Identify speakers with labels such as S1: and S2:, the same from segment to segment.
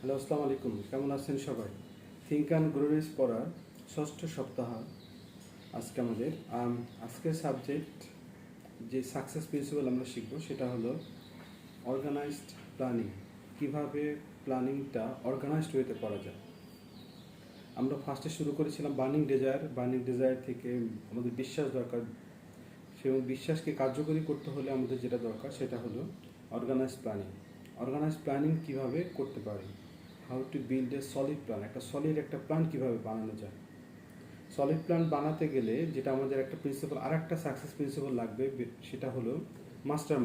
S1: Hello, আসসালামু আলাইকুম। কেমন আছেন সবাই? থিঙ্ক অ্যান্ড গ্রো রিচ পড়ার ষষ্ঠ সপ্তাহ আজকে আমাদের। আজকের সাবজেক্ট যে সাকসেস প্রিন্সিপাল আমরা শিখব সেটা হলো অর্গানাইজড প্ল্যানিং। কিভাবে প্ল্যানিংটা অর্গানাইজড ওয়েতে করা যায়। আমরা ফার্স্টে শুরু করেছিলাম বার্নিং ডিজায়ার থেকে আমাদের বিশ্বাস দরকার, এবং বিশ্বাসকে কার্যকরী করতে হলে আমাদের যেটা দরকার সেটা হলো অর্গানাইজড প্ল্যানিং। অর্গানাইজড প্ল্যানিং কীভাবে করতে পারি, how to build a solid plan, একটা প্ল্যান কীভাবে বানানো যায়। সলিড প্ল্যান বানাতে গেলে যেটা আমাদের একটা প্রিন্সিপাল, আর একটা সাকসেস প্রিন্সিপাল লাগবে, সেটা হলো মাস্টার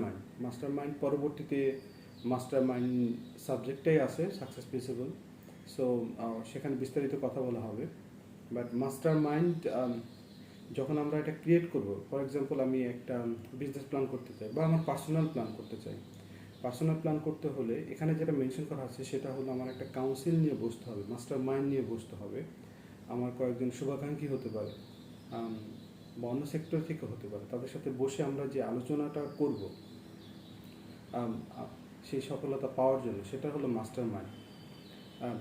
S1: মাইন্ড পরবর্তীতে মাস্টার মাইন্ড সাবজেক্টটাই আছে সাকসেস প্রিন্সিপাল। সো সেখানে বিস্তারিত কথা বলা হবে। বাট মাস্টার মাইন্ড যখন আমরা এটা ক্রিয়েট করব, ফর এক্সাম্পল আমি একটা বিজনেস প্ল্যান করতে চাই বা আমার পার্সোনাল প্ল্যান করতে চাই। পার্সোনাল প্ল্যান করতে হলে এখানে যেটা মেনশন করা আছে সেটা হলো আমার একটা কাউন্সিল নিয়ে বসতে হবে, মাস্টার মাইন্ড নিয়ে বসতে হবে। আমার কয়েকজন শুভাকাঙ্ক্ষী হতে পারে বা অন্য সেক্টর থেকে হতে পারে, তাদের সাথে বসে আমরা যে আলোচনাটা করব সেই সফলতা পাওয়ার জন্য, সেটা হলো মাস্টার মাইন্ড।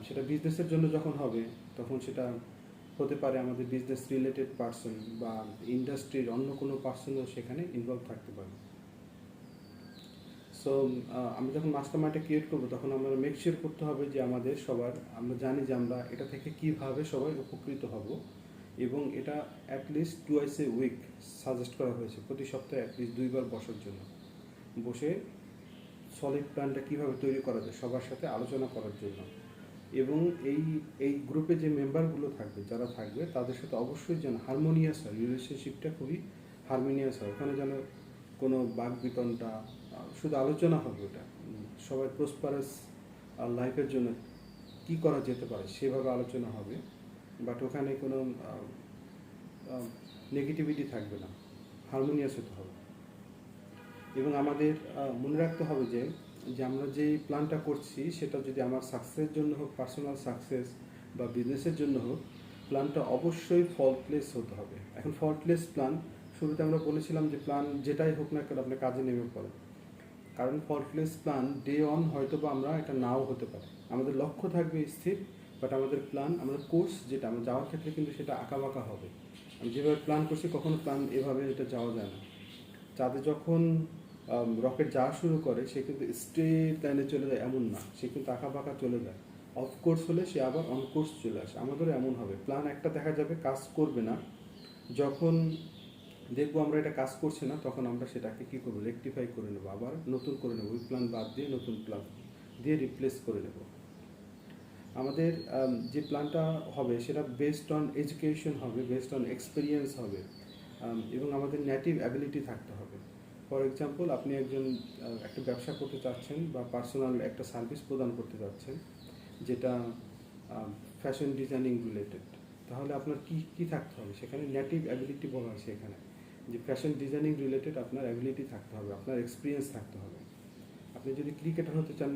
S1: সেটা বিজনেসের জন্য যখন হবে তখন সেটা হতে পারে আমাদের বিজনেস রিলেটেড পার্সন বা ইন্ডাস্ট্রির অন্য কোনো পার্সনও সেখানে ইনভলভ থাকতে পারে। সো আমি যখন মাস্টার মাইন্ডটা ক্রিয়েট করবো তখন আমরা মেক শিওর করতে হবে যে আমাদের সবার, আমরা জানি যে আমরা এটা থেকে কীভাবে সবাই উপকৃত হব, এবং এটা at least twice a week suggest করা হয়েছে, প্রতি সপ্তাহে অ্যাটলিস্ট 2বার বসার জন্য, বসে সলিড প্ল্যানটা কীভাবে তৈরি করা যায় সবার সাথে আলোচনা করার জন্য। এবং এই গ্রুপে যে মেম্বারগুলো থাকবে, যারা থাকবে তাদের সাথে অবশ্যই যেন হারমোনিয়াস হয়, রিলেশনশিপটা খুবই হারমোনিয়াস হয়। ওখানে যেন কোনো বাক বিতনটা, শুধু আলোচনা হবে, ওটা সবাই প্রসপারাস লাইফের জন্য কি করা যেতে পারে সেভাবে আলোচনা হবে। বাট ওখানে কোনো নেগেটিভিটি থাকবে না, হারমোনিয়াস হতে হবে। এবং আমাদের মনে রাখতে হবে যে আমরা যে প্ল্যানটা করছি সেটা যদি আমার সাকসেসের জন্য হোক, পার্সোনাল সাকসেস বা বিজনেসের জন্য হোক, প্ল্যানটা অবশ্যই ফল্টলেস হতে হবে। এখন ফল্টলেস প্ল্যান, শুরুতে আমরা বলেছিলাম যে প্ল্যান যেটাই হোক না কেন আপনি কাজে নেমে পড়েন, কারণ ফল্টলেস প্ল্যান ডে অন হয়তো বা আমরা এটা নাও হতে পারে, আমাদের লক্ষ্য থাকবে স্থির, বাট আমাদের প্ল্যান, আমাদের কোর্স যেটা আমরা যাওয়ার ক্ষেত্রে কিন্তু সেটা আঁকাবাঁকা হবে। আমি যেভাবে প্ল্যান করছি কখনো প্ল্যান এভাবে এটা যাওয়া যায় না। চাঁদে যখন রকেট যাওয়া শুরু করে সে কিন্তু স্ট্রেট লাইনে চলে যায় এমন না, সে কিন্তু আঁকাবাঁকা চলে যায়। অফ কোর্স হলে সে আবার অন কোর্স চলে আসে। আমাদেরও এমন হবে, প্ল্যান একটা দেখা যাবে কাজ করবে না, যখন দেখবো আমরা এটা কাজ করছে না তখন আমরা সেটাকে কী করবো, রেকটিফাই করে নেবো, আবার নতুন করে নেবো, ওই প্ল্যান বাদ দিয়ে নতুন প্ল্যান দিয়ে রিপ্লেস করে নেব। আমাদের যে প্ল্যানটা হবে সেটা বেসড অন এডুকেশন হবে, বেসড অন এক্সপিরিয়েন্স হবে, এবং আমাদের নেটিভ অ্যাবিলিটি থাকতে হবে। ফর এক্সাম্পল আপনি একটা ব্যবসা করতে চাচ্ছেন বা পার্সোনাল একটা সার্ভিস প্রদান করতে চাচ্ছেন যেটা ফ্যাশন ডিজাইনিং রিলেটেড, তাহলে আপনার কি থাকতে হবে, সেখানে নেটিভ অ্যাবিলিটি বলা আছে এখানে, যে ফ্যাশন ডিজাইনিং রিলেটেড আপনার অ্যাবিলিটি থাকতে হবে, আপনার এক্সপিরিয়েন্স থাকতে হবে। আপনি যদি ক্রিকেটার হতে চান,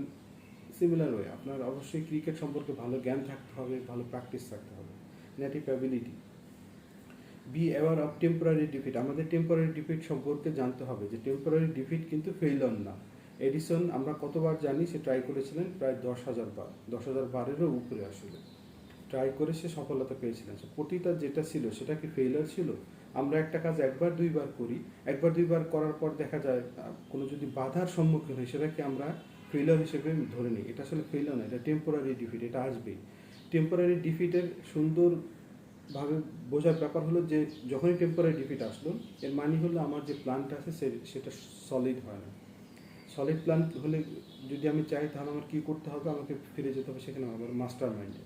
S1: সিমিলার ওয়ে আপনার অবশ্যই ক্রিকেট সম্পর্কে ভালো জ্ঞান থাকতে হবে, ভালো প্র্যাকটিস থাকতে হবে, native ability. Be aware of temporary defeat, আমাদের টেম্পোরারি ডিফিট সম্পর্কে জানতে হবে, যে টেম্পোরারি ডিফিট কিন্তু ফেইলর না। এডিসন আমরা কতবার জানি সে ট্রাই করেছিলেন, প্রায় 10,000 বার, 10,000 বারেরও উপরে আসলে ট্রাই করে সে সফলতা পেয়েছিলেন। প্রতিটা যেটা ছিল সেটা কি ফেইলার ছিল? আমরা একটা কাজ একবার দুইবার করি, একবার দুইবার করার পর দেখা যায় কোনো যদি বাধার সম্মুখীন হয় সেটাকে আমরা ফেইলার হিসেবে ধরে নিই। এটা আসলে ফেইলার না, এটা টেম্পোরারি ডিফিট, এটা আসবেই। টেম্পোরারি ডিফিটের সুন্দরভাবে বোঝার ব্যাপার হলো যে যখনই টেম্পোরারি ডিফিট আসলো এর মানে হলো আমার যে প্ল্যানটা আছে সেটা সলিড হয় না। সলিড প্ল্যান হলে যদি আমি চাই তাহলে আমার কী করতে হবে, আমাকে ফিরে যেতে হবে সেখানে আমার মাস্টার মাইন্ডে,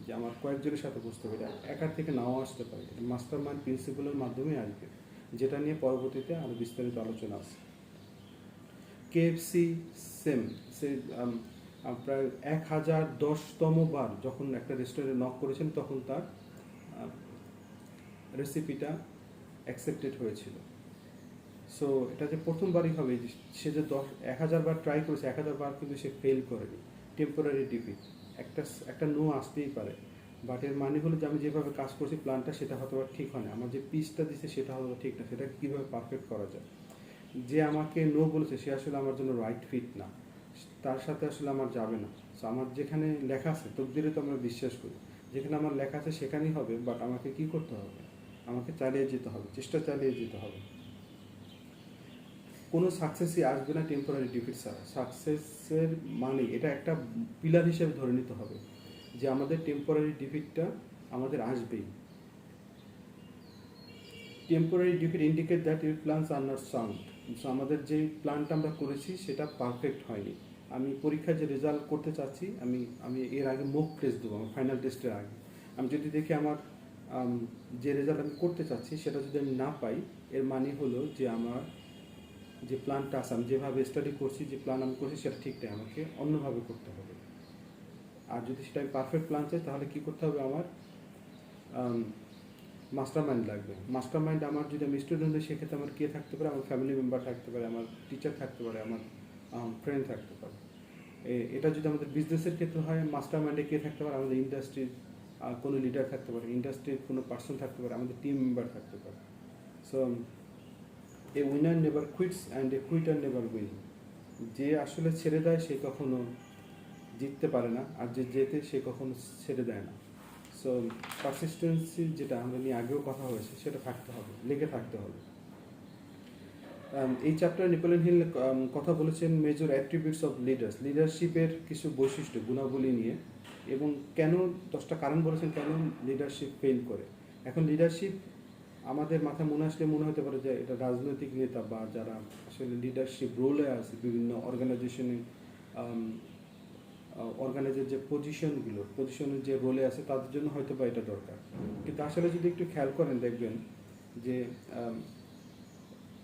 S1: যে আমার কয়েকজনের সাথে বুঝতে হবে। এটা একার থেকে নাও আসতে পারে, এটা মাস্টার মাইন্ড প্রিন্সিপালের মাধ্যমে আসবে, যেটা নিয়ে পরবর্তীতে আরও বিস্তারিত আলোচনা আছে। কেএফসি সেম, সে প্রায় 1010তম বার যখন একটা রেস্টুরেন্টে নক করেছেন তখন তার রেসিপিটা অ্যাকসেপ্টেড হয়েছিল। সো এটা যে প্রথমবারই হবে, সে যে 1000 বার ট্রাই করেছে, 1000 বার কিন্তু সে ফেল করেনি। টেম্পোরারি ডিফিট, একটা নো আসতেই পারে, বাট এর মানে হলো যে আমি যেভাবে কাজ করছি প্ল্যানটা সেটা হয়তো ঠিক হয় না, আমার যে পিসটা দিচ্ছে সেটা হয়তো ঠিক না, সেটাকে কীভাবে পারফেক্ট করা যায়। যে আমাকে নো বলেছে সে আসলে আমার জন্য রাইট ফিট না, তার সাথে আসলে আমার যাবে না। সো আমার যেখানে লেখা আছে, তকদিরে তো আমরা বিশ্বাস করি, যেখানে আমার লেখা আছে সেখানেই হবে, বাট আমাকে কি করতে হবে, আমাকে চালিয়ে যেতে হবে, চেষ্টা চালিয়ে যেতে হবে। কোনো সাকসেসই আসবে না টেম্পোরারি ডিফিট ছাড়া। সাকসেসের মানে এটা একটা পিলার হিসেবে ধরে নিতে হবে যে আমাদের টেম্পোরারি ডিফিটটা আমাদের আসবেই। Temporary defeat indicate that your plans are not sound. So আমাদের যে প্ল্যানটা আমরা করেছি সেটা পারফেক্ট হয়নি। আমি পরীক্ষায় যে রেজাল্ট করতে চাচ্ছি, আমি আমি এর আগে মক টেস্ট দেবো, আমার ফাইনাল টেস্টের আগে আমি যদি দেখি আমার যে রেজাল্ট আমি করতে চাচ্ছি সেটা যদি আমি না পাই, এর মানে হলো যে আমার যে প্ল্যানটা আছে, আমি যেভাবে স্টাডি করছি, যে প্ল্যান আমি করছি সেটা ঠিক নেই, আমাকে অন্যভাবে করতে হবে। আর যদি সেটা আমি পারফেক্ট প্ল্যান চাই তাহলে কী করতে হবে, আমার মাস্টার মাইন্ড লাগবে। মাস্টার মাইন্ড আমার, যদি আমি স্টুডেন্ট হই সেক্ষেত্রে আমার কে থাকতে পারে, আমার ফ্যামিলি মেম্বার থাকতে পারে, আমার টিচার থাকতে পারে, আমার ফ্রেন্ড থাকতে পারে। এটা যদি আমাদের বিজনেসের ক্ষেত্রে হয়, মাস্টার মাইন্ডে কে থাকতে পারে, আমাদের ইন্ডাস্ট্রির কোনো লিডার থাকতে পারে, ইন্ডাস্ট্রির কোনো পার্সন থাকতে পারে, আমাদের টিম মেম্বার থাকতে পারে। So a winner never quits and a quitter never win. যে আসলে ছেড়ে দেয় সে কখনো জিততে পারে না, আর যে জেতে সে কখনো ছেড়ে দেয় না। সো পারসিস্টেন্সি, যেটা আমরা নিয়ে আগেও কথা হয়েছে, সেটা থাকতে হবে, লেগে থাকতে হবে। এই চ্যাপ্টারে নেপোলিয়ন হিল কথা বলেছেন মেজর অ্যাট্রিবিউটস অফ লিডার্স, লিডারশিপের কিছু বৈশিষ্ট্য, গুণাবলী নিয়ে, এবং কেন 10টা কারণ বলেছেন কেন লিডারশিপ ফেল করে। এখন লিডারশিপ আমাদের মাথায় মনে আসলে মনে হতে পারে যে এটা রাজনৈতিক নেতা বা যারা আসলে লিডারশিপ রোলে আছে বিভিন্ন অর্গানাইজেশনে, অর্গানাইজের যে পজিশনের যে রোলে আছে তাদের জন্য হয়তো বা এটা দরকার। কিন্তু আসলে যদি একটু খেয়াল করেন দেখবেন যে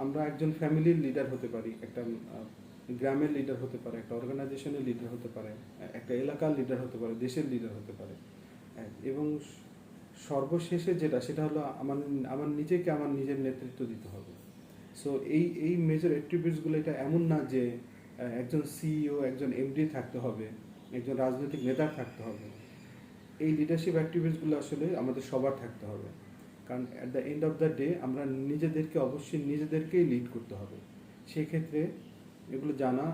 S1: আমরা একজন ফ্যামিলির লিডার হতে পারি, একটা গ্রামের লিডার হতে পারে, একটা অর্গানাইজেশনের লিডার হতে পারে, একটা এলাকার লিডার হতে পারে, দেশের লিডার হতে পারে। এবং সর্বশেষে যেটা, সেটা হলো আমার আমার নিজেকে আমার নিজের নেতৃত্ব দিতে হবে। সো এই মেজর অ্যাট্রিবিউটসগুলো, এটা এমন না যে একজন সিইও, একজন এমডি থাকতে হবে, একজন রাজনৈতিক নেতার থাকতে হবে। এই লিডারশিপ অ্যাক্টিভিটিসগুলো আসলে আমাদের সবার থাকতে হবে, কারণ at the end of the day আমরা নিজেদেরকে অবশ্যই নিজেদেরকেই লিড করতে হবে। সেই ক্ষেত্রে এগুলো জানা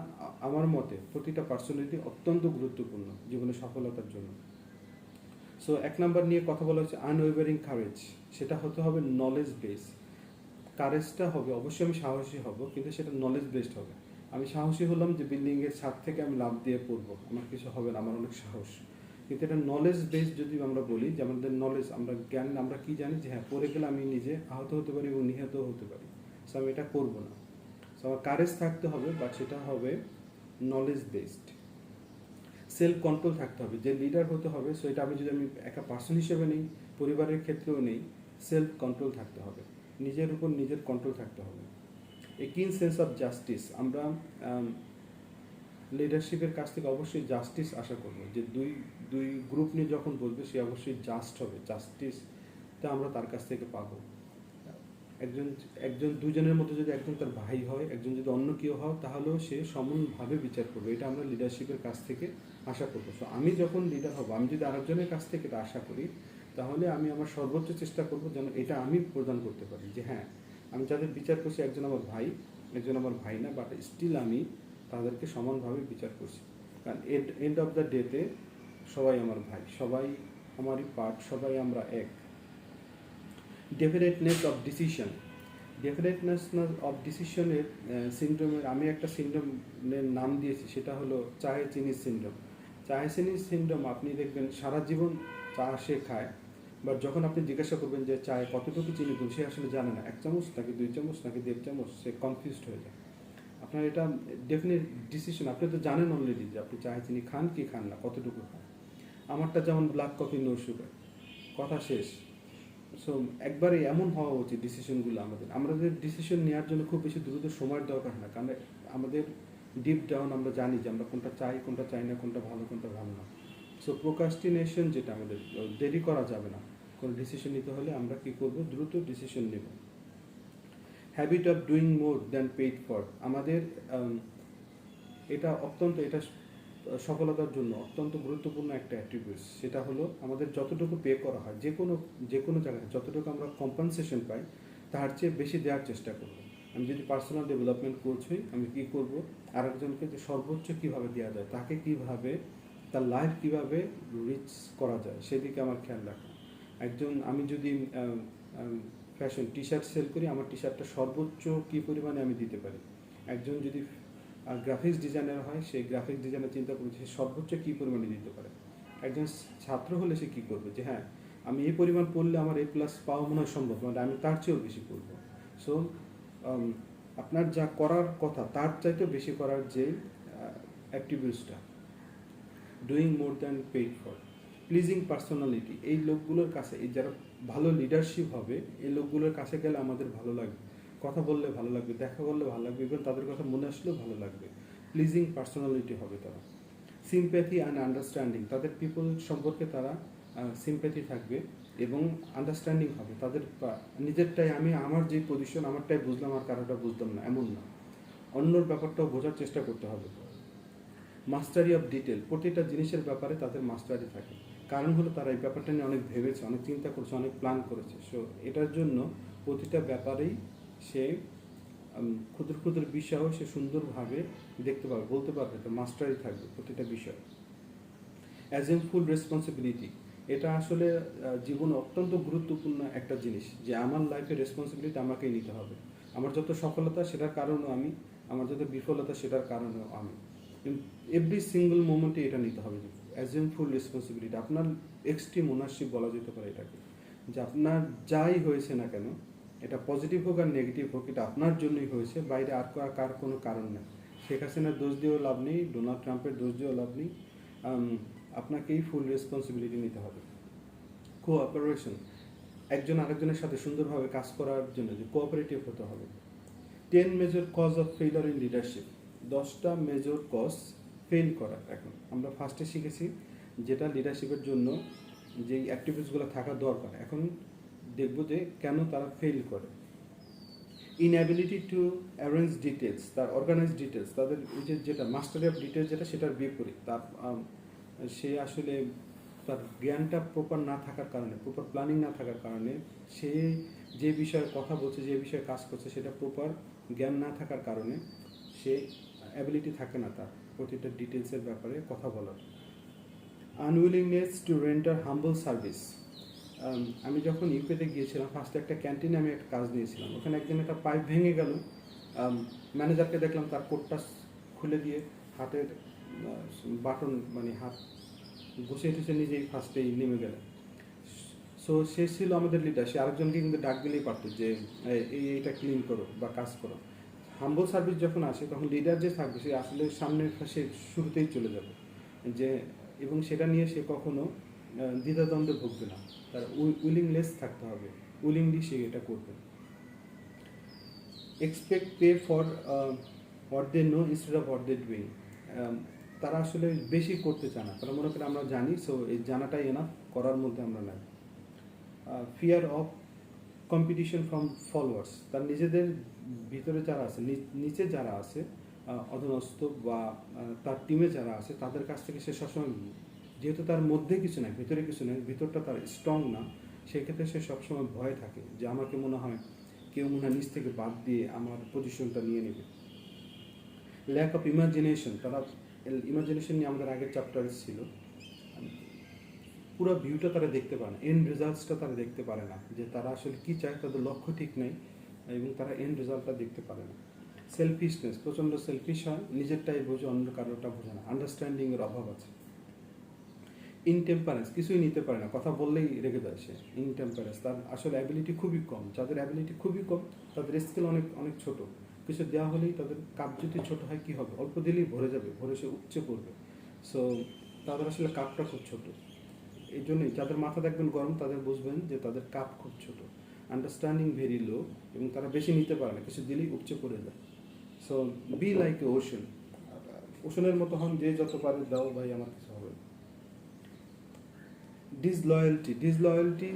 S1: আমার মতে প্রতিটা পার্সোনালিটি অত্যন্ত গুরুত্বপূর্ণ জীবনে সফলতার জন্য। সো 1 নাম্বার নিয়ে কথা বলা হচ্ছে আনওয়েভারিং কারেজ। সেটা হতে হবে নলেজ বেস। কারেজটা হবে, অবশ্যই আমি সাহসী হব, কিন্তু সেটা নলেজ বেসড হবে। আমি সাহসী হলাম যে বিল্ডিংয়ের ছাদ থেকে আমি লাফ দিয়ে পড়বো, আমার কিছু হবে না, আমার অনেক সাহস। কিন্তু এটা নলেজ বেসড যদি আমরা বলি যে আমাদের নলেজ, আমরা জ্ঞান, আমরা কি জানি যে হ্যাঁ পড়ে গেলে আমি নিজে আহত হতে পারি এবং নিহতও হতে পারি, সো আমি এটা করবো না। সো আমার কারেজ থাকতে হবে, বাট সেটা হবে নলেজ বেসড। সেলফ কন্ট্রোল থাকতে হবে, যে লিডার হতে হবে। সো এটা আমি যদি আমি একা পার্সন হিসেবে নেই, পরিবারের ক্ষেত্রেও নেই, সেলফ কন্ট্রোল থাকতে হবে, নিজের উপর নিজের কন্ট্রোল থাকতে হবে। এ কিন সেন্স অফ জাস্টিস, আমরা লিডারশিপের কাছ থেকে অবশ্যই জাস্টিস আশা করব, যে দুই গ্রুপ নিয়ে যখন বলবে সে অবশ্যই জাস্ট হবে, জাস্টিসটা আমরা তার কাছ থেকে পাবো। একজন একজন দুজনের মধ্যে যদি একজন তার ভাই হয়, একজন যদি অন্য কেউ হয়, তাহলেও সে সমানভাবে বিচার করবে, এটা আমরা লিডারশিপের কাছ থেকে আশা করবো। সো আমি যখন লিডার হব, আমি যদি আরেকজনের কাছ থেকে এটা আশা করি, তাহলে আমি আমার সর্বোচ্চ চেষ্টা করব যেন এটা আমি প্রদান করতে পারি, যে হ্যাঁ আমি যাদের বিচার করছি একজন আমার ভাই, একজন আমার ভাই না, বাট স্টিল আমি তাদেরকে সমানভাবে বিচার করছি, কারণ এন্ড অফ দ্য ডেতে সবাই আমার ভাই, সবাই আমারই পার্ট, সবাই আমরা এক। ডেফিনেটনেস অফ ডিসিশন, ডেফিনেটনেস অফ ডিসিশনের সিনড্রোমের আমি একটা সিনড্রোমের নাম দিয়েছি, সেটা হলো চায়ে চিনি সিনড্রোম। চায়ে চিনি সিনড্রোম, আপনি দেখবেন সারা জীবন চা সে খায়, বাট যখন আপনি জিজ্ঞাসা করবেন যে চায়ে কতটুকু চিনি দিন, সে আসলে জানে না, 1 চামচ নাকি 2 চামচ নাকি 1.5 চামচ, সে কনফিউজড হয়ে যায়। আপনার এটা ডেফিনেট ডিসিশন, আপনি তো জানেন অলরেডি যে আপনি চায়ে চিনি খান কি খান না, কতটুকু খান। আমারটা যেমন ব্ল্যাক কফি নো সুগার, কথা শেষ। সো একবারে এমন হওয়া উচিত ডিসিশনগুলো আমাদের ডিসিশন নেওয়ার জন্য খুব বেশি দ্রুত সময়ের দরকার হয় না, কারণ আমাদের ডিপ ডাউন আমরা জানি যে আমরা কোনটা চাই কোনটা চাই না, কোনটা ভালো কোনটা ভালো না। সো প্রোক্রাস্টিনেশন, যেটা আমাদের দেরি করা যাবে না, কোনো ডিসিশন নিতে হলে আমরা কি করব, দ্রুত ডিসিশন নেব। Habit of doing more than paid for, আমাদের এটা অত্যন্ত, এটা সফলতার জন্য অত্যন্ত গুরুত্বপূর্ণ একটা অ্যাট্রিবিউটস। সেটা হলো আমাদের যতটুকু পে করা হয় যে কোনো জায়গায়, যতটুকু আমরা কম্পেনসেশন পাই তার চেয়ে বেশি দেওয়ার চেষ্টা করব। আমি যদি পার্সোনাল ডেভেলপমেন্ট কোচ হই, আমি কি করব, আরেকজনকে যে সর্বোচ্চ কিভাবে দেওয়া যায়, তাকে কিভাবে, তার লাইফ কিভাবে রিচ করা যায়, সেদিকে আমার খেয়াল রাখা। আমি যদি ফ্যাশন টি শার্ট সেল করি, আমার টি শার্টটা সর্বোচ্চ কী পরিমাণে আমি দিতে পারি। একজন যদি গ্রাফিক্স ডিজাইনার হয়, সেই গ্রাফিক্স ডিজাইনার চিন্তা করবে সে সর্বোচ্চ কী পরিমাণে দিতে পারে। একজন ছাত্র হলে সে কী করবে, যে হ্যাঁ আমি এই পরিমাণ পড়লে আমার A+ পাওয়া মনে হয় সম্ভব, মানে আমি তার চেয়েও বেশি পড়ব। সো আপনার যা করার কথা তার চাইতেও বেশি করার যে অ্যাক্টিভিটিসটা, doing more than paid for, pleasing personality, এই লোকগুলোর কাছে, এই যারা ভালো লিডারশিপ হবে, এই লোকগুলোর কাছে গেলে আমাদের ভালো লাগবে, কথা বললে ভালো লাগবে, দেখা করলে ভালো লাগবে, এবং তাদের কথা মনে আসলেও ভালো লাগবে। প্লিজিং পার্সোনালিটি হবে তারা। সিম্প্যাথি অ্যান্ড আন্ডারস্ট্যান্ডিং, তাদের পিপল সম্পর্কে তারা সিম্প্যাথি থাকবে এবং আন্ডারস্ট্যান্ডিং হবে। তাদের নিজেরটাই, আমি আমার যে পজিশন আমারটাই বুঝলাম আর কারোটা বুঝলাম না, এমন না, অন্যর ব্যাপারটাও বোঝার চেষ্টা করতে হবে। মাস্টারি অফ ডিটেল, প্রতিটা জিনিসের ব্যাপারে তাদের মাস্টারি থাকে। কারণ হলো তারা এই ব্যাপারটা নিয়ে অনেক ভেবেছে, অনেক চিন্তা করেছে, অনেক প্ল্যান করেছে। সো এটার জন্য প্রতিটা ব্যাপারেই সে ক্ষুদ্র ক্ষুদ্র বিষয়ও সে সুন্দরভাবে দেখতে পারবে, বলতে পারবে, তো মাস্টারি থাকবে প্রতিটা বিষয়। অ্যাজিউম ফুল রেসপন্সিবিলিটি, এটা আসলে জীবনে অত্যন্ত গুরুত্বপূর্ণ একটা জিনিস, যে আমার লাইফের রেসপন্সিবিলিটি আমাকেই নিতে হবে। আমার যত সফলতা সেটার কারণও আমি, আমার যত বিফলতা সেটার কারণেও আমি। এভরি সিঙ্গল মোমেন্টে এটা নিতে হবে, যে অ্যাজিউম ফুল রেসপন্সিবিলিটি। আপনার এক্সট্রিম ওনারশিপ বলা যেতে পারে এটাকে, যে আপনার যাই হয়েছে না কেন, এটা পজিটিভ হোক আর নেগেটিভ হোক, এটা আপনার জন্যই হয়েছে, বাইরে আর কার কোনো কারণ নেই। শেখ হাসিনার দোষ দিয়েও লাভ নেই, ডোনাল্ড ট্রাম্পের দোষ দিয়েও লাভ নেই, আপনাকেই ফুল রেসপন্সিবিলিটি নিতে হবে। কোঅপারেশন, একজন আরেকজনের সাথে সুন্দরভাবে কাজ করার জন্য যে কোঅপারেটিভ হতে হবে। 10 major cause of failure in leadership, 10টা মেজর কজ ফেল করার। এখন আমরা ফার্স্টে শিখেছি যেটা লিডারশিপের জন্য যেই অ্যাক্টিভিটিসগুলো থাকা দরকার, এখন দেখব যে কেন তারা ফেল করে। ইনঅ্যাবিলিটি টু অ্যারেঞ্জ ডিটেলস, তার অর্গানাইজ ডিটেলস, তাদের যেটা মাস্টারি অফ ডিটেলস যেটা, সেটার বিপরীত। তার সে আসলে তার জ্ঞানটা প্রপার না থাকার কারণে, প্রপার প্ল্যানিং না থাকার কারণে, সে যে বিষয়ে কথা বলছে, যে বিষয়ে কাজ করছে, সেটা প্রপার জ্ঞান না থাকার কারণে সে অ্যাবিলিটি থাকে না তার প্রতিটা ডিটেলসের ব্যাপারে কথা বলার। Unwillingness to render humble service, আমি যখন ইউকেতে গিয়েছিলাম, ফার্স্টে একটা ক্যান্টিনে আমি একটা কাজ নিয়েছিলাম। ওখানে একদিন একটা পাইপ ভেঙে গেল, ম্যানেজারকে দেখলাম তার কোটটা খুলে দিয়ে হাতের বাটন, মানে হাত বসিয়ে ঠেসে নিজেই ফার্স্টেই নেমে গেলেন। সো সে ছিল আমাদের লিডার, সে আরেকজনকে কিন্তু ডাক দিলেই পারতো যে এইটা ক্লিন করো বা কাজ করো। হাম্বল সার্ভিস যখন আসে, তখন লিডার যে থাকবে সে আসলে সামনের সে শুরুতেই চলে যাবে, যে এবং সেটা নিয়ে সে কখনো দ্বিধাদ্বন্দ্বে ভুগবে না, তার উইলিংনেস থাকতে হবে, উইলিংলি সে এটা করবে। Expect pay for what they know instead of what they doing, তারা আসলে বেশি করতে চায় না, তারা মনে করে আমরা জানি, সো এই জানাটাই এনাফ, করার মধ্যে আমরা নাই। Fear of competition from followers, তার নিজেদের ভিতরে যারা আছে, নিচে যারা আছে, অধীনস্থ বা তার টিমে যারা আছে, তাদের কাছ থেকে সে সবসময়, যেহেতু তার মধ্যে কিছু নাই, ভিতরে কিছু নেই, ভিতরটা তার স্ট্রং না, সেক্ষেত্রে সে সবসময় ভয় থাকে যে আমাকে মনে হয় কেউ মনে হয় নিচ থেকে বাদ দিয়ে আমার পজিশনটা নিয়ে নেবে। ল্যাক অফ ইমাজিনেশন, তারা ইমাজিনেশন নিয়ে আমাদের আগের চ্যাপ্টারে ছিল, পুরো ভিউটা তারা দেখতে পারে না, এন্ড রেজাল্টসটা তারা দেখতে পারে না, যে তারা আসলে কী চায়, তাদের লক্ষ্য ঠিক নেই এবং তারা এন্ড রেজাল্টটা দেখতে পারে না। সেলফিশনেস, প্রচণ্ড সেলফিশ হয়, নিজেরটাই বোঝে, অন্য কারোটা বোঝে না, আন্ডারস্ট্যান্ডিংয়ের অভাব আছে। ইনটেম্পারেন্স, কিছুই নিতে পারে না, কথা বললেই রেগে যায় সে, ইনটেম্পারেন্স, তার আসলে অ্যাবিলিটি খুবই কম। যাদের অ্যাবিলিটি খুবই কম, তাদের স্কিল অনেক অনেক ছোট, কিছু দেওয়া হলেই তাদের কাপ যদি ছোট হয় কী হবে, অল্প দিলেই ভরে যাবে, ভরে সে উপচে পড়বে। সো তাদের আসলে কাপটা খুব ছোট, এই জন্যই যাদের মাথা দেখবেন গরম, তাদের বুঝবেন যে তাদের কাপ খুব ছোট। আন্ডারস্ট্যান্ডিং ভেরি লো, এবং তারা বেশি নিতে পারে না, কিছু দিলেই উপচে পড়ে যায়। So be like a ocean, ওশনের মতো হন, যে যত পারে দাও ভাই, আমার কিছু হবে। ডিসলয়্যালটি, ডিসলয়্যালটি,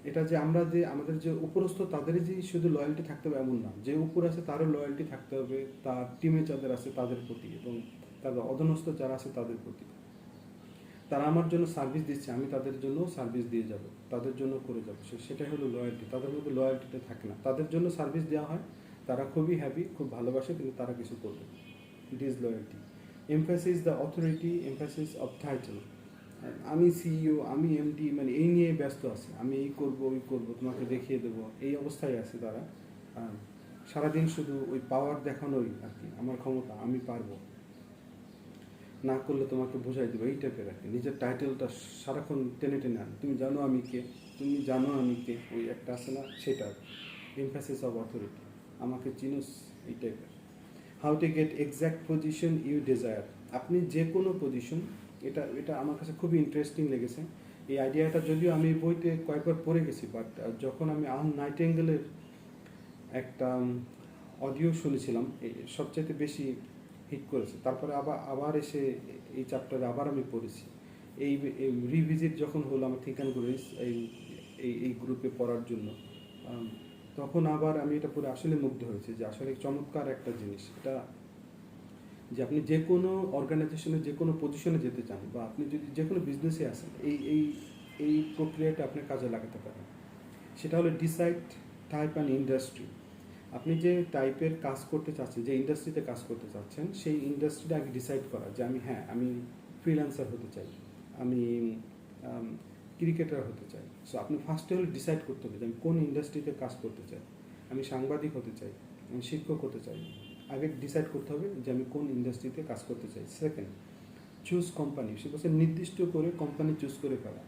S1: এটা যে আমরা যে আমাদের যে উপরস্থ তাদেরই যে শুধু লয়্যালটি থাকতে হবে এমন না, যে উপর আছে তারও লয়্যালটি থাকতে হবে তার টিমে যাদের আছে তাদের প্রতি, এবং তাদের অধীনস্থ যারা আছে তাদের প্রতি। তারা আমার জন্য সার্ভিস দিচ্ছে, আমি তাদের জন্য সার্ভিস দিয়ে যাব, তাদের জন্য করে যাবো, সেটাই হলো লয়্যালটি। তাদের মধ্যে লয়্যালটিটা থাকে না, তাদের জন্য সার্ভিস দেওয়া হয়, তারা খুবই হ্যাপি, খুব ভালোবাসে, কিন্তু তারা কিছু করবে না। Disloyalty. Emphasis the authority, emphasis of title. আমি সিইও, আমি এমডি, মানে এই নিয়ে ব্যস্ত আছে, আমি এই করব ওই করব, তোমাকে দেখিয়ে দেবো, এই অবস্থায় আছে তারা। সারাদিন শুধু ওই পাওয়ার দেখানোই আর কি, আমার ক্ষমতা, আমি পারবো, না করলে তোমাকে বোঝাই দেবো, এই টাইপের আর কি। নিজের টাইটেলটা সারাক্ষণ টেনে টেনে আন, তুমি জানো আমি কে, তুমি জানো আমি কে, ওই একটা আছে না, সেটা এমফ্যাসিস অফ অথরিটি, আমাকে চিনোস, এই টাইপের। How to get exact position you desire. আপনি যে কোনো পজিশন, এটা এটা আমার কাছে খুবই ইন্টারেস্টিং লেগেছে। এই আইডিয়াটা যদিও আমি বইতে কয়েকবার পড়ে গেছি, বাট যখন আমি আর্ল নাইটিঙ্গেলের একটা অডিও শুনেছিলাম, সবচাইতে বেশি হিট করেছে। তারপরে আবার এসে এই চ্যাপ্টারে আবার আমি পড়েছি। এই রিভিজিট যখন হলো আমার থিঙ্ক অ্যান্ড গ্রো রিচ এই এই গ্রুপে পড়ার জন্য, তখন আবার আমি এটা পড়ে আসলে মুগ্ধ হয়েছি যে আসলে চমৎকার একটা জিনিস এটা, যে আপনি যে কোনো অর্গানাইজেশনে যে কোনো পজিশনে যেতে চান, বা আপনি যদি যে কোনো বিজনেসে আসেন, এই এই এই প্রক্রিয়াটা আপনি কাজে লাগাতে পারেন। সেটা হলো ডিসাইড টাইপ অ্যান্ড ইন্ডাস্ট্রি। আপনি যে টাইপের কাজ করতে চাচ্ছেন, যে ইন্ডাস্ট্রিতে কাজ করতে চাচ্ছেন, সেই ইন্ডাস্ট্রিটা আগে ডিসাইড করা যে আমি ফ্রিল্যান্সার হতে চাই, আমি ক্রিকেটার হতে চাই। সো আপনি ফার্স্টে হলে ডিসাইড করতে হবে যে আমি কোন ইন্ডাস্ট্রিতে কাজ করতে চাই, আমি সাংবাদিক হতে চাই, আমি শিক্ষক হতে চাই। আগে ডিসাইড করতে হবে যে আমি কোন ইন্ডাস্ট্রিতে কাজ করতে চাই। Second, choose company. সে বলছে নির্দিষ্ট করে কোম্পানি চুজ করে ফেলা,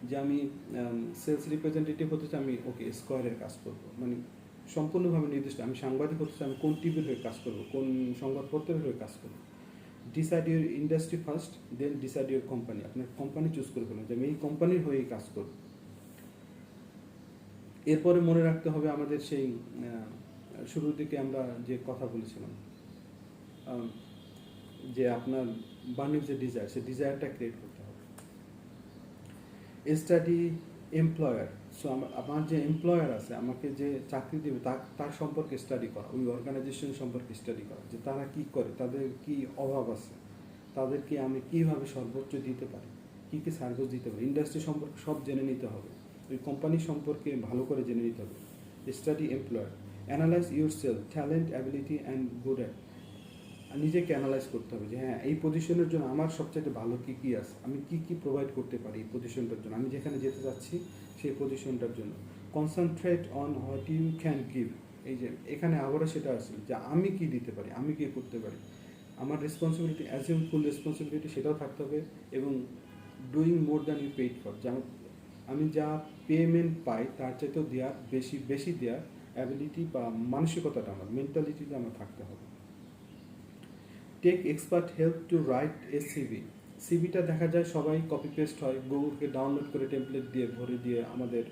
S1: যে আমি সেলস রিপ্রেজেন্টেটিভ হতে চাই, আমি ওকে স্কোয়ারের কাজ করবো, মানে সম্পূর্ণভাবে নির্দিষ্ট। আমি সাংবাদিক হতে চাই, আমি কোন টিভির হয়ে কাজ করবো, কোন সংবাদপত্রের হয়ে কাজ করবো। Decide your industry first, then decide your company. আপনার কোম্পানি চুজ করে ফেলুন যে আমি এই কোম্পানির হয়েই কাজ করবো। এরপরে মনে রাখতে হবে আমাদের সেই শুরুর দিকে আমরা যে কথা বলেছিলাম, যে আপনার বার্নিং যে ডিজায়ার, সেই ডিজায়ারটা ক্রিয়েট করতে হবে। Study employer. সো আমার যে এমপ্লয়ার আছে, আমাকে যে চাকরি দেবে, তার সম্পর্কে স্টাডি করা, ওই অর্গানাইজেশন সম্পর্কে স্টাডি করা, যে তারা কী করে, তাদের কি অভাব আছে, তাদেরকে আমি কীভাবে সর্বোচ্চ দিতে পারি, কী কী সার্ভিস দিতে পারি, ইন্ডাস্ট্রি সম্পর্কে সব জেনে নিতে হবে, ওই কোম্পানি সম্পর্কে ভালো করে জেনে নিতে হবে। Study employer. Analyse your self, talent, ability and good at. নিজেকে অ্যানালাইজ করতে হবে যে হ্যাঁ, এই পজিশনের জন্য আমার সবচেয়ে ভালো কী কী আছে, আমি কী কী প্রোভাইড করতে পারি এই পজিশনটার জন্য, আমি যেখানে যেতে যাচ্ছি সেই পজিশনটার জন্য। Concentrate on what you can give. এই যে এখানে আবারও সেটা আছে যে আমি কি দিতে পারি, আমি কি করতে পারি, আমার রেসপন্সিবিলিটি, অ্যাজিউম ফুল রেসপন্সিবিলিটি, সেটাও থাকতে হবে। এবং doing more than you paid for, যেমন আমি যা পেমেন্ট পাই তার চাইতেও দেওয়ার বেশি বেশি দেওয়ার অ্যাবিলিটি বা মানসিকতাটা, আমার মেন্টালিটিটা আমার থাকতে হবে। Take expert help to write a CV. সিভিটা দেখা যায় সবাই কপি পেস্ট হয়, গুগলকে ডাউনলোড করে টেমপ্লেট দিয়ে ভরে দিয়ে আমাদের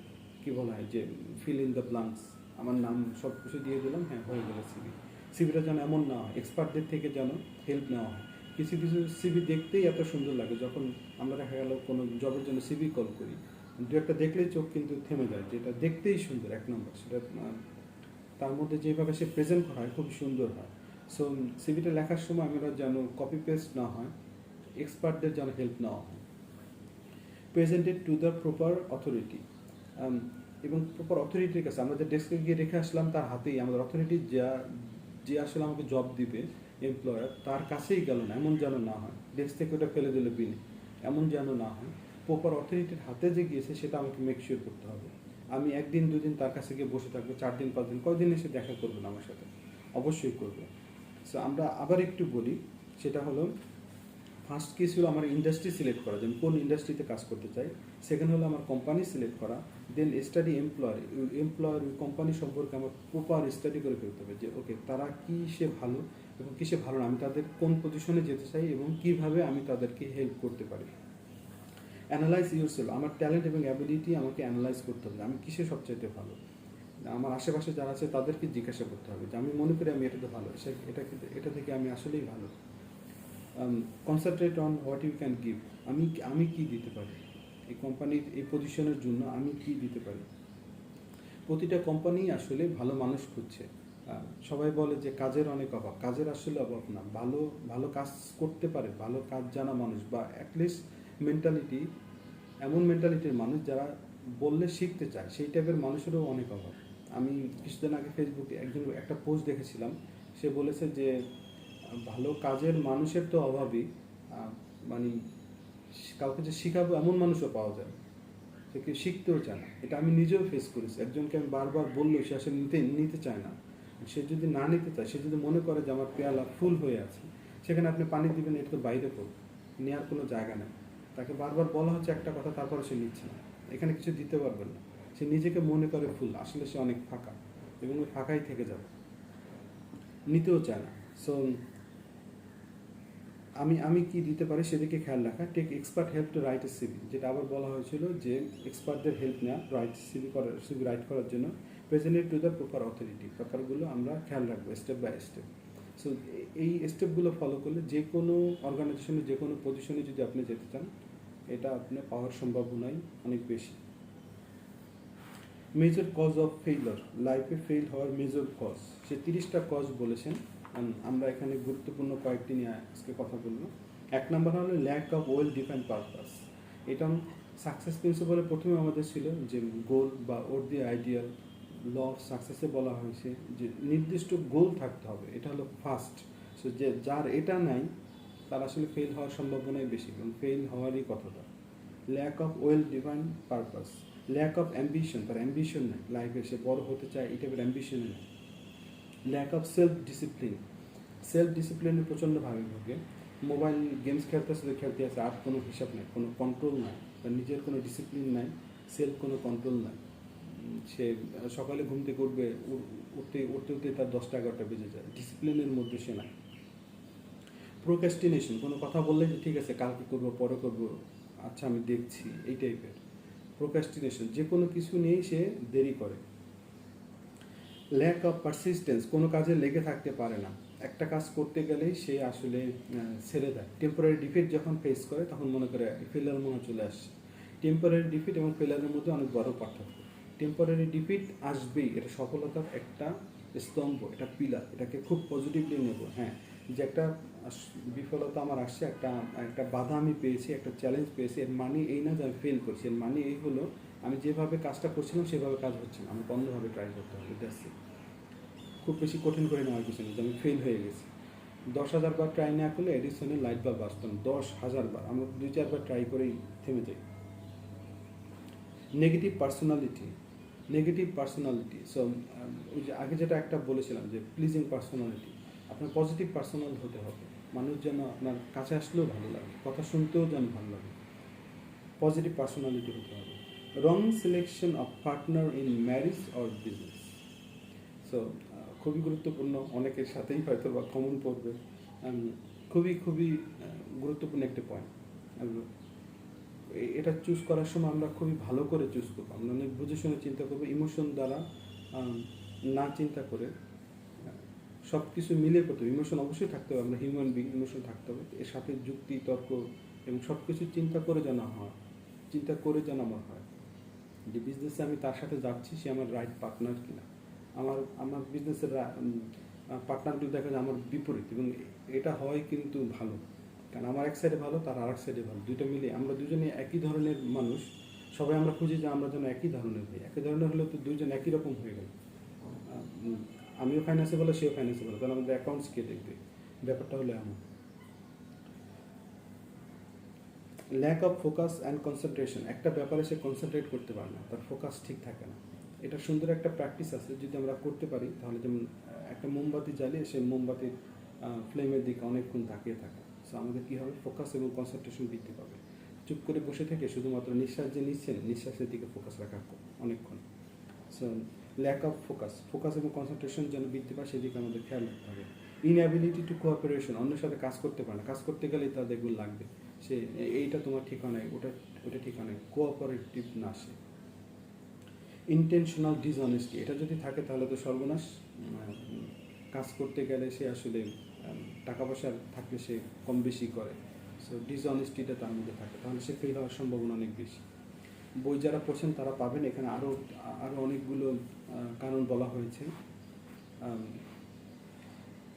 S1: কি বলা হয় যে ফিল ইন দ্য ব্লাঙ্কস, আমার নাম সব কিছু দিয়ে দিলাম, হ্যাঁ হয়ে গেল সিভি। সিভিটা যেন এমন না হয়, এক্সপার্টদের থেকে যেন হেল্প নেওয়া হয়। কিছু কিছু সিভি দেখতেই এত সুন্দর লাগে, যখন আমরা দেখা গেল কোনো জবের জন্য সিভি কল করি, দু একটা দেখলেই চোখ কিন্তু থেমে যায়, যেটা দেখতেই সুন্দর এক নম্বর, সেটা তার মধ্যে যেভাবে সে প্রেজেন্ট করা হয় খুব সুন্দর হয়। সো সিভিটা লেখার সময় আমরা যেন কপি পেস্ট না হয়, এক্সপার্টদের যেন হেল্প নেওয়া হয়। Presented to the proper authority, এবং প্রপার অথরিটির কাছে আমরা যে ডেস্কে গিয়ে রেখে আসলাম তার হাতেই, আমাদের অথরিটি যে আসলে আমাকে জব দিবে এমপ্লয়ার, তার কাছেই গেল না, এমন যেন না হয়। ডেস্ক থেকে ওটা ফেলে দিলে বিনে, এমন যেন না হয়। প্রপার অথরিটির হাতে যে গিয়েছে সেটা আমাকে মেক শিওর করতে হবে। আমি একদিন দুদিন তার কাছে গিয়ে বসে থাকবো, 4 দিন 5 দিন, কয়দিন এসে দেখা করবে না আমার সাথে, অবশ্যই করবে। সো আমরা আবার একটু বলি, সেটা হলো ফার্স্ট কি ছিল আমার ইন্ডাস্ট্রি সিলেক্ট করা, যে আমি কোন ইন্ডাস্ট্রিতে কাজ করতে চাই। সেকেন্ড হলো আমার কোম্পানি সিলেক্ট করা। দেন স্টাডি এমপ্লয়ার ওই কোম্পানি সম্পর্কে আমার প্রপার স্টাডি করে ফেলতে হবে, যে ওকে তারা কী সে ভালো এবং কিসে ভালো না, আমি তাদের কোন পজিশনে যেতে চাই এবং কিভাবে আমি তাদেরকে হেল্প করতে পারি। অ্যানালাইজ ইউরসেলফ, আমার ট্যালেন্ট এবং অ্যাবিলিটি আমাকে অ্যানালাইজ করতে হবে, আমি কিসে সবচাইতে ভালো। আমার আশেপাশে যারা আছে তাদেরকে জিজ্ঞাসা করতে হবে যে আমি মনে করি আমি এটাতে ভালো, এটা থেকে আমি আসলেই ভালো। Concentrate on what you can give, আমি কি দিতে পারি এই কোম্পানির এই পজিশনের জন্য, আমি কি দিতে পারি। প্রতিটা কোম্পানি আসলে ভালো মানুষ খুঁজছে। সবাই বলে যে কাজের অনেক অভাব, কাজের আসলে অভাব না, ভালো ভালো কাজ করতে পারে, ভালো কাজ জানা মানুষ, বা অ্যাটলিস্ট মেন্টালিটি, এমন মেন্টালিটির মানুষ যারা বললে শিখতে চায়, সেই টাইপের মানুষেরও অনেক অভাব। আমি কিছুদিন আগে ফেসবুকে একটা পোস্ট দেখেছিলাম, সে বলেছে যে ভালো কাজের মানুষের তো অভাবই, মানে কাউকে যে শিখাবো এমন মানুষও পাওয়া যায়, সে কেউ শিখতেও চায় না। এটা আমি নিজেও ফেস করেছি, একজনকে আমি বারবার বললেও সে আসলে নিতে চায় না। সে যদি না নিতে চায়, সে যদি মনে করে যে আমার পেয়ালা ফুল হয়ে আছে, সেখানে আপনি পানি দিবেন, এটা তো বাইরে পড়বে, নেওয়ার কোনো জায়গা নেই। তাকে বারবার বলা হচ্ছে একটা কথা, তারপরে সে নিচ্ছে না, এখানে কিছু দিতে পারবেন না। সে নিজেকে মনে করে ফুল, আসলে সে অনেক ফাঁকা, এবং ওই ফাঁকাই থেকে যাবে, নিতেও চায় না। সো আমি কি দিতে পারি সেদিকে খেয়াল রাখা। Take expert help to write a CV, যেটা আবার বলা হয়েছিল যে এক্সপার্টদের হেল্প নেওয়া সিভি রাইট করার জন্য। Present to the proper authority, ব্যাপারগুলো আমরা খেয়াল রাখবো স্টেপ বাই স্টেপ। সো এই স্টেপগুলো ফলো করলে যে কোনো অর্গানাইজেশনে, যে কোনো পজিশনে যদি আপনি যেতে চান, এটা আপনার পাওয়ার সম্ভাবনাই অনেক বেশি। মেজর কজ অফ ফেইলার, লাইফে ফেল হওয়ার মেজর কজ, সে 30টা কজ বলেছেন। আমরা এখানে গুরুত্বপূর্ণ কয়েকটি নিয়ে আজকে কথা বলবো। 1 নম্বর হলো lack of well defined purpose. এটা সাকসেস প্রিন্সিপালে প্রথমে আমাদের ছিল যে গোল বা ওর দি আইডিয়াল ল অফ সাকসেসে বলা হয়েছে যে নির্দিষ্ট গোল থাকতে হবে, এটা হলো ফার্স্ট। সো যে যার এটা নাই, তার আসলে ফেল হওয়ার সম্ভাবনাই বেশি, কারণ ফেল হওয়ারই কথাটা। Lack of well defined purpose, lack of ambition, তার অ্যাম্বিশন নেই লাইফে, সে বড় হতে চায়, এই টাইপের অ্যাম্বিশন নেই। ল্যাক অফ সেলফ ডিসিপ্লিনে প্রচণ্ডভাবে ভোগে। মোবাইল গেমস খেলতে আছে, আর কোনো হিসাব নেই, কোনো কন্ট্রোল নাই, তার নিজের কোনো ডিসিপ্লিন নাই, সেলফ কোনো কন্ট্রোল নাই। সে সকালে ঘুম থেকে উঠতে উঠতে তার 10টা 11টা বেজে যায়, ডিসিপ্লিনের মধ্যে সে নাই। প্রোক্রাস্টিনেশন, কোনো কথা বললে যে ঠিক আছে কালকে করবো, পরে করবো, আচ্ছা আমি দেখছি, এই টাইপের প্রোক্রাস্টিনেশন, যে কোনো কিছু নিয়েই সে দেরি করে। ল্যাক অফ পারসিস্টেন্স, কোনো কাজে লেগে থাকতে পারে না, একটা কাজ করতে গেলেই সে আসলে ছেড়ে দেয়। টেম্পোরারি ডিফিট যখন ফেস করে, তখন মনে করে ফেলার মনে চলে আসছে। টেম্পোরারি ডিফিট এবং ফেলারের মধ্যে অনেক বড় পার্থক্য। টেম্পোরারি ডিফিট আসবেই, এটা সফলতার একটা স্তম্ভ, এটা পিলার, এটাকে খুব পজিটিভলি নেব। হ্যাঁ, যে একটা বিফলতা আমার আসছে, একটা বাধা আমি পেয়েছি, একটা চ্যালেঞ্জ পেয়েছি, এর মানে এই না যে আমি ফেল করছি, এর মানে এই হলো আমি যেভাবে কাজটা করছিলাম সেভাবে কাজ হচ্ছে না, আমাকে অন্যভাবে ট্রাই করতে হবে। That's it. খুব বেশি কঠিন করে নেওয়ার কিছু নেই যে আমি ফেল হয়ে গেছি। 10,000 বার ট্রাই না করলে এডিসনের লাইট বাল্ব আসতো না, 10,000 বার, আমরা 2-4 বার ট্রাই করেই থেমে যাই। নেগেটিভ পার্সোনালিটি, সো ওই যে আগে যেটা একটা বলেছিলাম যে প্লিজিং পার্সোনালিটি, আপনার পজিটিভ পার্সোনাল হতে হবে, মানুষ যেন আপনার কাছে আসলেও ভালো লাগে, কথা শুনতেও যেন ভালো লাগে, পজিটিভ পার্সোনালিটি হতে হবে। Wrong selection of partner in marriage or business, so খুবই গুরুত্বপূর্ণ, অনেকের সাথেই হয়তো বা কমন পড়বে। খুবই গুরুত্বপূর্ণ একটি পয়েন্ট। এটা চুজ করার সময় আমরা খুবই ভালো করে চুজ করবো, আমরা অনেক বুঝে শুনে চিন্তা করবো, ইমোশন দ্বারা না চিন্তা করে। সব কিছু মিলে করতে হবে, ইমোশন অবশ্যই থাকতে হবে, আমরা হিউম্যান বিং, ইমোশন থাকতে হবে, এর সাথে যুক্তি তর্ক এবং সব কিছু চিন্তা করে যেন আমার হয় যে বিজনেসে আমি তার সাথে যাচ্ছি, সে আমার রাইট পার্টনার কিনা। আমার বিজনেসের পার্টনারগুলো দেখা যায় আমার বিপরীত, এবং এটা হয় কিন্তু ভালো, কারণ আমার এক সাইডে ভালো, তার আর এক সাইডে ভালো, দুইটা মিলে আমরা দুজনে একই ধরনের মানুষ, সবাই আমরা খুঁজি যে আমরা যেন একই ধরনের হই। একই ধরনের হলে তো দুইজন একই রকম হয়ে গেল, আমিও ফাইন্যান্সে ভালো, সেও ফাইন্যান্সে ভালো, তাহলে আমাদের অ্যাকাউন্টস কে দেখবে, ব্যাপারটা হলো এমন। Lack of focus and concentration, একটা ব্যাপারে সে কনসেন্ট্রেট করতে পারে না, তার ফোকাস ঠিক থাকে না। এটা সুন্দর একটা প্র্যাকটিস আছে, যদি আমরা করতে পারি তাহলে, যেমন একটা মোমবাতি জ্বালিয়ে সে মোমবাতির ফ্লেমের দিকে অনেকক্ষণ তাকিয়ে থাকে। সো আমাদের কী হবে, ফোকাস এবং কনসেন্ট্রেশন বৃদ্ধি পাবে। চুপ করে বসে থেকে শুধুমাত্র নিঃশ্বাস যে নিচ্ছেন, নিঃশ্বাসের দিকে ফোকাস রাখা অনেকক্ষণ। সো ল্যাক অফ ফোকাস এবং কনসেন্ট্রেশন যেন বৃদ্ধি পায়, সেদিকে আমাদের খেয়াল রাখতে হবে। ইনঅ্যাবিলিটি টু কোঅপারেশন, অন্যের সাথে কাজ করতে পারে না, কাজ করতে গেলেই তাদের এগুলো লাগবে, সে এইটা তোমার ঠিকানায়, ওটা ঠিকানায়, কোঅপারেটিভ না সে। ইন্টেনশনাল ডিসঅনেস্টি, এটা যদি থাকে তাহলে তো সর্বনাশ। কাজ করতে গেলে সে আসলে টাকা পয়সা থাকলে সে কম বেশি করে, সো ডিসঅনেস্টিটা তার মধ্যে থাকে, তাহলে সে ফেল হওয়ার সম্ভাবনা অনেক বেশি। বই যারা পড়ছেন তারা পাবেন, এখানে আরও অনেকগুলো কারণ বলা হয়েছে।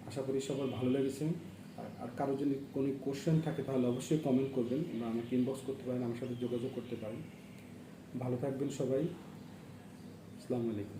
S1: আশা করি সবার ভালো লেগেছে। আর কারো যদি কোনো কোশ্চেন থাকে তাহলে অবশ্যই কমেন্ট করবেন, বা আমাকে ইনবক্স করতে পারেন, আমার সাথে যোগাযোগ করতে পারেন। ভালো থাকবেন সবাই। আসসালামু আলাইকুম।